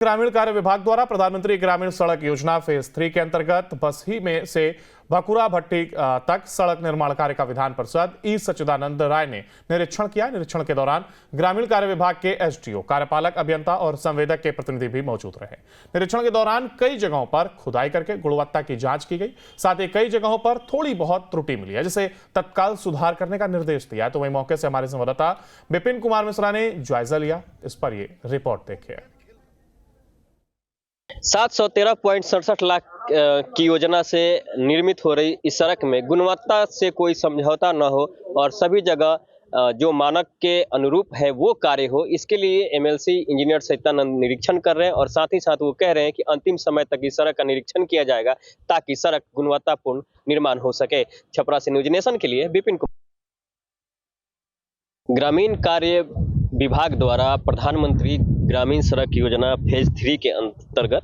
ग्रामीण कार्य विभाग द्वारा प्रधानमंत्री ग्रामीण सड़क योजना फेज 3 के अंतर्गत बसही में से भकुरा भट्टी तक सड़क निर्माण कार्य का विधान पार्षद ई सच्चिदानंद राय ने निरीक्षण किया। निरीक्षण के दौरान ग्रामीण कार्य विभाग के एसडीओ, कार्यपालक अभियंता और संवेदक के प्रतिनिधि भी मौजूद रहे। निरीक्षण के दौरान कई जगहों पर खुदाई करके गुणवत्ता की जांच की गई। साथ ही कई जगहों पर थोड़ी बहुत त्रुटि मिली है, जिसे तत्काल सुधार करने का निर्देश दिया है। तो वहीं मौके से हमारे संवाददाता विपिन कुमार मिश्रा ने जायजा लिया। इस पर ये रिपोर्ट देखिए। 713.67 लाख की योजना से निर्मित हो रही इस सड़क में गुणवत्ता से कोई समझौता न हो और सभी जगह जो मानक के अनुरूप है वो कार्य हो, इसके लिए एमएलसी इंजीनियर सच्चिदानंद निरीक्षण कर रहे हैं और साथ ही साथ वो कह रहे हैं कि अंतिम समय तक इस सड़क का निरीक्षण किया जाएगा ताकि सड़क गुणवत्तापूर्ण निर्माण हो सके। छपरा से न्यूज नेशन के लिए विपिन कुमार। ग्रामीण कार्य विभाग द्वारा प्रधानमंत्री ग्रामीण सड़क योजना फेज 3 के अंतर्गत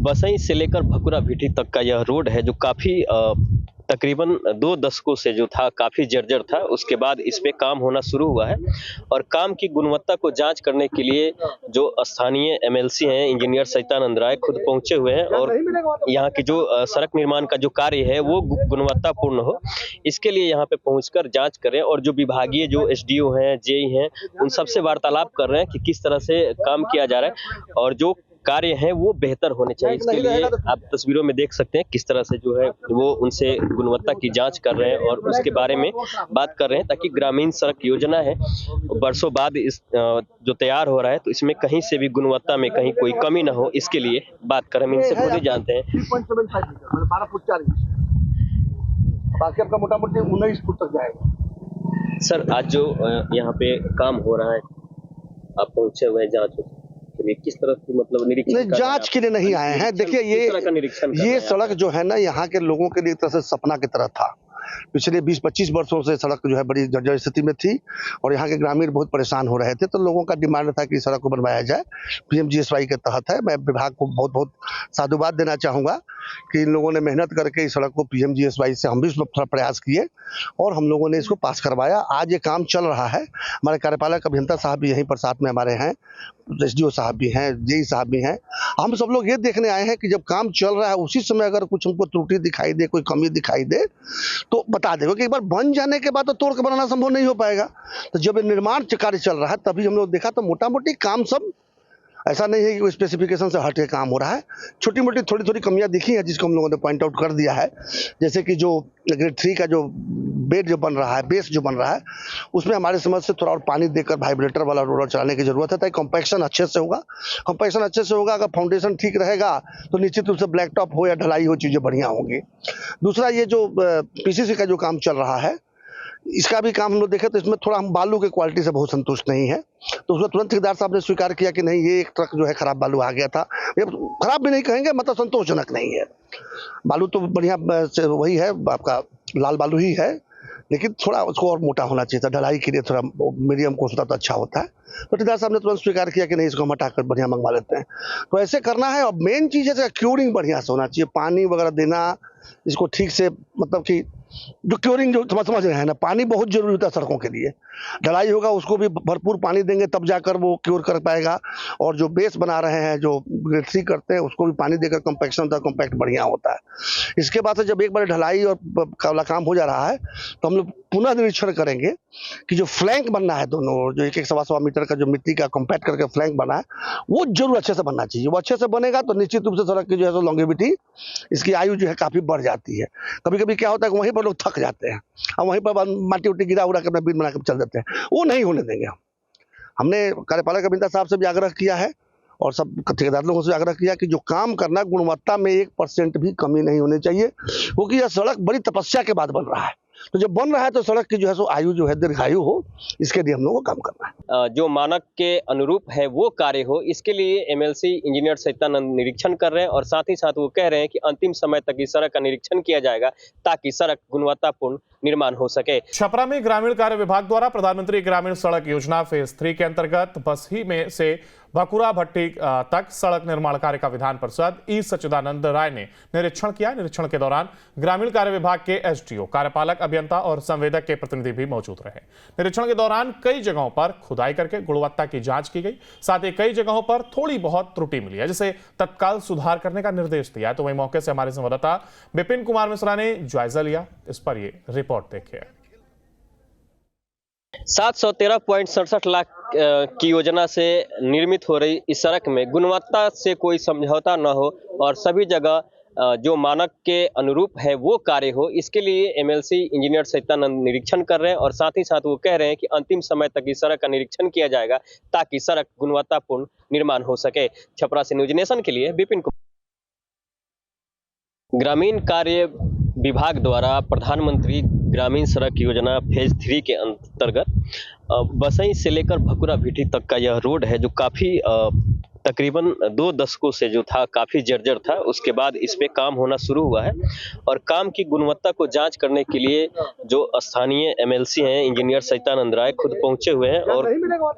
बसई से लेकर भकुरा भीटी तक का यह रोड है जो काफी तकरीबन 2 दशकों से जो था काफी जर्जर था। उसके बाद इस पे काम होना शुरू हुआ है और काम की गुणवत्ता को जांच करने के लिए जो स्थानीय एमएलसी हैं इंजीनियर सच्चिदानंद राय खुद पहुंचे हुए हैं और यहाँ की जो सड़क निर्माण का जो कार्य है वो गुणवत्तापूर्ण हो, इसके लिए यहाँ पे पहुंचकर जांच करें और जो विभागीय जो एसडीओ हैं, जेई हैं, उन सबसे वार्तालाप कर रहे हैं कि किस तरह से काम किया जा रहा है और जो कार्य है वो बेहतर होने चाहिए। इसके लिए आप तस्वीरों में देख सकते हैं किस तरह से जो है वो उनसे गुणवत्ता की जांच कर रहे हैं और उसके बारे में बात कर रहे हैं ताकि ग्रामीण सड़क योजना है वर्षों बाद इस जो तैयार हो रहा है तो इसमें कहीं से भी गुणवत्ता में कहीं कोई कमी ना हो, इसके लिए बात कर हम इनसे खुद ही जानते हैं। 12 फुट 4 इंच बाकी आपका मोटा मोटी 19 फुट तक जाएगा। सर, आज जो यहाँ पे काम हो रहा है आप पहुंचे हुए जांच किस तरह की मतलब निरीक्षण जांच के लिए नहीं आए हैं। देखिए ये सड़क जो है ना यहाँ के लोगों के लिए एक तरह से सपना की तरह था। पिछले 20-25 वर्षों से सड़क जो है बड़ी जर्जर स्थिति में थी और यहाँ के ग्रामीण बहुत परेशान हो रहे थे, तो लोगों का डिमांड था कि सड़क को बनवाया जाए। पीएमजीएसवाई के तहत है। मैं विभाग को बहुत बहुत साधुवाद देना चाहूँगा कि इन लोगों ने मेहनत करके इस सड़क को पीएमजीएसवाई से हम भी थोड़ा प्रयास किए और हम लोगों ने इसको पास करवाया। आज ये काम चल रहा है। हमारे कार्यपालक अभियंता साहब भी यहीं पर साथ में हमारे हैं, एसडीओ साहब भी हैं, जेई साहब भी हैं। हम सब लोग ये देखने आए हैं कि जब काम चल रहा है उसी समय अगर कुछ हमको त्रुटि दिखाई दे, कोई कमी दिखाई दे तो बता दे, क्योंकि एक बार बन जाने के बाद तो तोड़ के बनाना संभव नहीं हो पाएगा। तो जब निर्माण कार्य चल रहा है तभी हम लोग देखा तो मोटा मोटी काम सब ऐसा नहीं है कि कोई स्पेसिफिकेशन से हट के काम हो रहा है। छोटी मोटी थोड़ी थोड़ी कमियां दिखी है जिसको हम लोगों ने पॉइंट आउट कर दिया है। जैसे कि जो ग्रेड 3 का जो बेड जो बन रहा है, बेस जो बन रहा है, उसमें हमारे समझ से थोड़ा और पानी देकर वाइब्रेटर वाला रोलर चलाने की जरूरत है ताकि कॉम्पैक्शन अच्छे से होगा। कॉम्पैक्शन अच्छे से होगा, अगर फाउंडेशन ठीक रहेगा तो निश्चित रूप से ब्लैक टॉप हो या ढलाई हो, चीज़ें बढ़िया होंगी। दूसरा, ये जो पीसीसी का जो काम चल रहा है इसका भी काम हम लोग देखें तो इसमें थोड़ा हम बालू के क्वालिटी से बहुत संतुष्ट नहीं है। तो उसमें तुरंत ठेकेदार साहब ने स्वीकार किया कि नहीं, ये एक ट्रक जो है खराब बालू आ गया था। ये खराब भी नहीं कहेंगे, मतलब संतोषजनक नहीं है। बालू तो बढ़िया वही है, आपका लाल बालू ही है, लेकिन थोड़ा उसको और मोटा होना चाहिए था। ढलाई के लिए थोड़ा मीडियम कोर्स होता तो अच्छा होता है। तो ठेकेदार साहब ने तुरंत स्वीकार किया कि नहीं, इसको हम हटाकर बढ़िया मंगवा लेते हैं। तो ऐसे करना है। और मेन चीज़ है क्योरिंग बढ़िया से होना चाहिए, पानी वगैरह देना इसको ठीक से, मतलब कि जो क्योरिंग जो समझ रहे हैं ना, पानी बहुत जरूरी होता है सड़कों के लिए। ढलाई होगा उसको भी भरपूर पानी देंगे तब जाकर वो क्योर कर पाएगा। और जो बेस बना रहे हैं, जो ग्रेड 3 करते हैं, उसको भी पानी देकर कॉम्पैक्शन होता है, कॉम्पैक्ट बढ़िया होता है। इसके बाद से जब एक बार ढलाई और वाला काम हो जा रहा है तो हम लोग पुनः निरीक्षण करेंगे कि जो फ्लैंक बनना है दोनों, जो 1-1 सवा मीटर का जो मिट्टी का कॉम्पैक्ट करके फ्लैंक बना है, वो जरूर अच्छे से बनना चाहिए। वो अच्छे से बनेगा तो निश्चित रूप से सड़क की जो है लॉन्गेविटी, इसकी आयु जो है काफी बढ़ जाती है। कभी कभी क्या होता है कि वहीं पर लोग थक जाते हैं और वहीं पर माटी उटी गिरा उड़ा के अपना बिल बना के चल देते हैं। वो नहीं होने देंगे। हमने कार्यपालक अभियंता साहब से भी आग्रह किया है और सब ठेकेदार लोगों से आग्रह किया कि जो काम करना, गुणवत्ता में 1% भी कमी नहीं होनी चाहिए, क्योंकि यह सड़क बड़ी तपस्या के बाद बन रहा है। तो जब बन रहा है तो सड़क की जो है सो आयु जो है दीर्घायु हो, इसके लिए हम लोगों को काम करना है। जो मानक के अनुरूप है वो कार्य हो, इसके लिए एमएलसी इंजीनियर सच्चिदानंद निरीक्षण कर रहे हैं और साथ ही साथ वो कह रहे हैं कि अंतिम समय तक इस सड़क का निरीक्षण किया जाएगा ताकि सड़क गुणवत्तापूर्ण निर्माण हो सके। छपरा में ग्रामीण कार्य विभाग द्वारा प्रधानमंत्री ग्रामीण सड़क योजना फेज 3 के अंतर्गत बसही में से भकुरा भट्टी तक सड़क निर्माण कार्य का विधान पार्षद ई सच्चिदानंद राय ने निरीक्षण किया। निरीक्षण के दौरान ग्रामीण कार्य विभाग के एसडीओ, कार्यपालक अभियंता और संवेदक के प्रतिनिधि भी मौजूद रहे। निरीक्षण के दौरान कई जगहों पर खुदाई करके गुणवत्ता की जांच की गई। साथ ही कई जगहों पर थोड़ी बहुत त्रुटि मिली है, जिसे तत्काल सुधार करने का निर्देश दिया। तो वहीं मौके से हमारे संवाददाता विपिन कुमार मिश्रा ने जायजा लिया। इस पर ये रिपोर्ट देखिए। 713.67 लाख की योजना से निर्मित हो रही इस सड़क में गुणवत्ता से कोई समझौता न हो और सभी जगह जो मानक के अनुरूप है वो कार्य हो, इसके लिए एमएलसी इंजीनियर सच्चिदानंद निरीक्षण कर रहे हैं और साथ ही साथ वो कह रहे हैं कि अंतिम समय तक इस सड़क का निरीक्षण किया जाएगा ताकि सड़क गुणवत्तापूर्ण निर्माण हो सके। छपरा से न्यूज नेशन के लिए विपिन कुमार। ग्रामीण कार्य विभाग द्वारा प्रधानमंत्री ग्रामीण सड़क योजना फेज 3 के अंतर्गत बसई से लेकर भकुरा भीटी तक का यह रोड है जो काफी तकरीबन 2 दशकों से जो था काफी जर्जर था। उसके बाद इस पे काम होना शुरू हुआ है और काम की गुणवत्ता को जांच करने के लिए जो स्थानीय एमएलसी हैं इंजीनियर सच्चिदानंद राय खुद पहुंचे हुए हैं और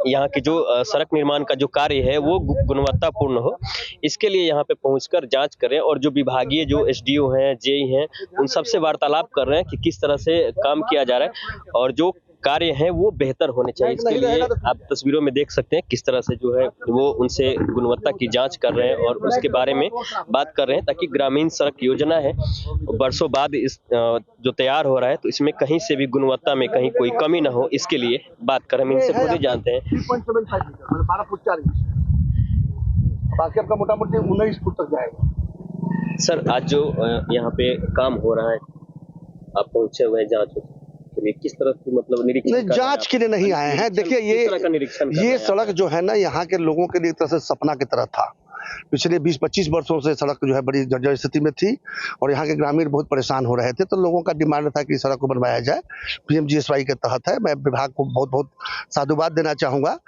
यहाँ की जो सड़क निर्माण का जो कार्य है वो गुणवत्तापूर्ण हो, इसके लिए यहाँ पे पहुंचकर जांच करें और जो विभागीय जो एसडीओ हैं, जेई हैं, उन सबसे वार्तालाप कर रहे हैं कि किस तरह से काम किया जा रहा है और जो कार्य है वो बेहतर होने चाहिए। इसके लिए आप तस्वीरों में देख सकते हैं किस तरह से जो है वो उनसे गुणवत्ता की जांच कर रहे हैं और उसके बारे में बात कर रहे हैं ताकि ग्रामीण सड़क योजना है वर्षों बाद इस जो तैयार हो रहा है तो इसमें कहीं से भी गुणवत्ता में कहीं कोई कमी ना हो, इसके लिए बात कर हम इनसे खुद ही जानते हैं। 12 फुट 4 इंच बाकी आपका मोटा मोटी 19 फुट तक जाएगा। सर, आज जो यहाँ पे काम हो रहा है आप पहुंचे हुए जांच किस तरह की मतलब निरीक्षण जांच के लिए नहीं आए हैं। देखिए ये सड़क जो है ना यहाँ के लोगों के लिए एक तरह से सपना की तरह था। पिछले 20-25 वर्षों से सड़क जो है बड़ी जर्जर स्थिति में थी और यहाँ के ग्रामीण बहुत परेशान हो रहे थे, तो लोगों का डिमांड था कि सड़क को बनवाया जाए। पीएमजीएसवाई के तहत है। मैं विभाग को बहुत बहुत साधुवाद देना चाहूँगा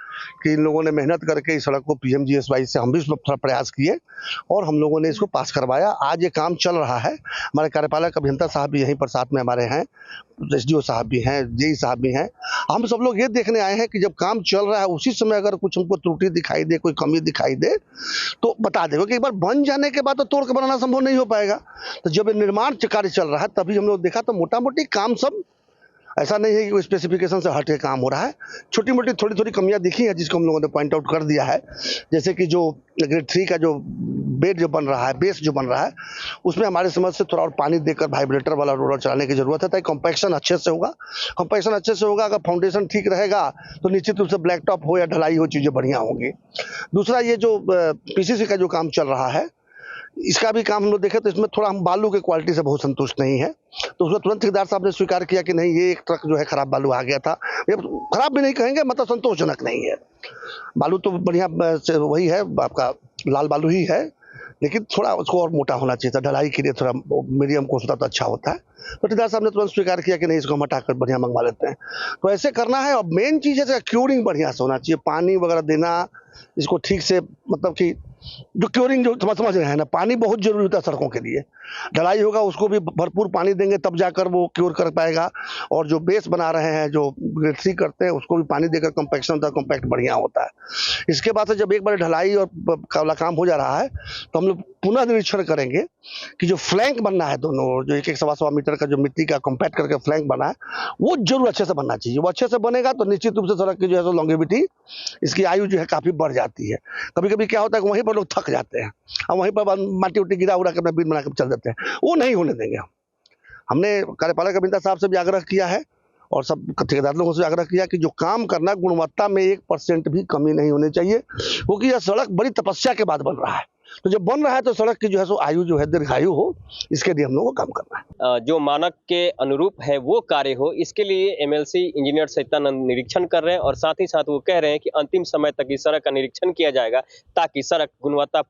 कि इन लोगों ने मेहनत करके इस सड़क को पीएमजीएसवाई से हम भी थोड़ा प्रयास किए और हम लोगों ने इसको पास करवाया। आज ये काम चल रहा है। हमारे कार्यपालक अभियंता साहब भी यहीं पर साथ में हमारे हैं, एसडीओ साहब भी हैं, जेई साहब भी हैं। हम सब लोग ये देखने आए हैं कि जब काम चल रहा है उसी समय अगर कुछ हमको त्रुटि दिखाई दे, कोई कमी दिखाई दे तो बता दें, क्योंकि एक बार बन जाने के बाद तो तोड़ के बनाना संभव नहीं हो पाएगा। तो जब निर्माण कार्य चल रहा है तभी हम लोग देखा तो मोटा मोटी काम सब ऐसा नहीं है कि स्पेसिफिकेशन से हट के काम हो रहा है। छोटी मोटी थोड़ी थोड़ी कमियां दिखी है जिसको हम लोगों ने पॉइंट आउट कर दिया है। जैसे कि जो ग्रेड 3 का जो बेड जो बन रहा है, बेस जो बन रहा है, उसमें हमारे समझ से थोड़ा और पानी देकर वाइब्रेटर वाला रोलर चलाने की जरूरत है ताकि कंपैक्शन अच्छे से होगा। कंपैक्शन अच्छे से होगा, अगर फाउंडेशन ठीक रहेगा तो निश्चित रूप से ब्लैक टॉप हो या ढलाई हो, चीज़ें बढ़िया होंगी। दूसरा, ये जो पीसीसी का जो काम चल रहा है इसका भी काम हम लोग देखें तो इसमें थोड़ा हम बालू के क्वालिटी से बहुत संतुष्ट नहीं है। तो उसमें तुरंत ठेकेदार साहब ने स्वीकार किया कि नहीं, ये एक ट्रक जो है खराब बालू आ गया था। ये खराब भी नहीं कहेंगे, मतलब संतोषजनक नहीं है। बालू तो बढ़िया वही है, आपका लाल बालू ही है, लेकिन थोड़ा उसको और मोटा होना चाहिए था। ढलाई के लिए थोड़ा मीडियम कोर्स होता तो अच्छा होता है। तो ठेकेदार साहब ने तुरंत स्वीकार किया कि नहीं, इसको हम हटाकर बढ़िया मंगवा लेते हैं। तो ऐसे करना है। और मेन चीज़ है क्योरिंग बढ़िया से होना चाहिए, पानी वगैरह देना इसको ठीक से, मतलब कि जो क्योरिंग जो समझ रहे हैं ना, पानी बहुत जरूरी होता है सड़कों के लिए। ढलाई होगा उसको भी भरपूर पानी देंगे तब जाकर वो क्योर कर पाएगा। और जो बेस बना रहे हैं, जो ग्रेड 3 करते हैं, उसको भी पानी देकर कंपैक्शन होता है, कंपैक्ट बढ़िया होता है। इसके बाद से जब एक बार ढलाई और वाला काम हो जा रहा है तो हम लोग पुनः निरीक्षण करेंगे कि जो फ्लैंक बनना है दोनों, जो 1-1 सवा मीटर का जो मिट्टी का कॉम्पैक्ट करके फ्लैंक बना है, वो जरूर अच्छे से बनना चाहिए। वो अच्छे से बनेगा तो निश्चित रूप से सड़क की जो है लॉन्गेविटी, इसकी आयु जो है काफी बढ़ जाती है। कभी कभी क्या होता है कि वहीं पर लोग थक जाते हैं और वहीं पर माटी उटी गिरा उड़ा के अपना बिल बना के चल देते हैं। वो नहीं होने देंगे। हमने कार्यपालक अभियंता साहब से भी आग्रह किया है और सब ठेकेदार लोगों से आग्रह किया कि जो काम करना, गुणवत्ता में 1% भी कमी नहीं होनी चाहिए, क्योंकि यह सड़क बड़ी तपस्या के बाद बन रहा है। तो जब बन रहा है तो सड़क की जो है सो आयु जो है दीर्घायु हो, इसके लिए हम लोगों को काम करना है। जो मानक के अनुरूप है वो कार्य हो, इसके लिए एमएलसी इंजीनियर सच्चिदानंद निरीक्षण कर रहे हैं और साथ ही साथ वो कह रहे हैं कि अंतिम समय तक इस सड़क का निरीक्षण किया जाएगा ताकि सड़क गुणवत्ता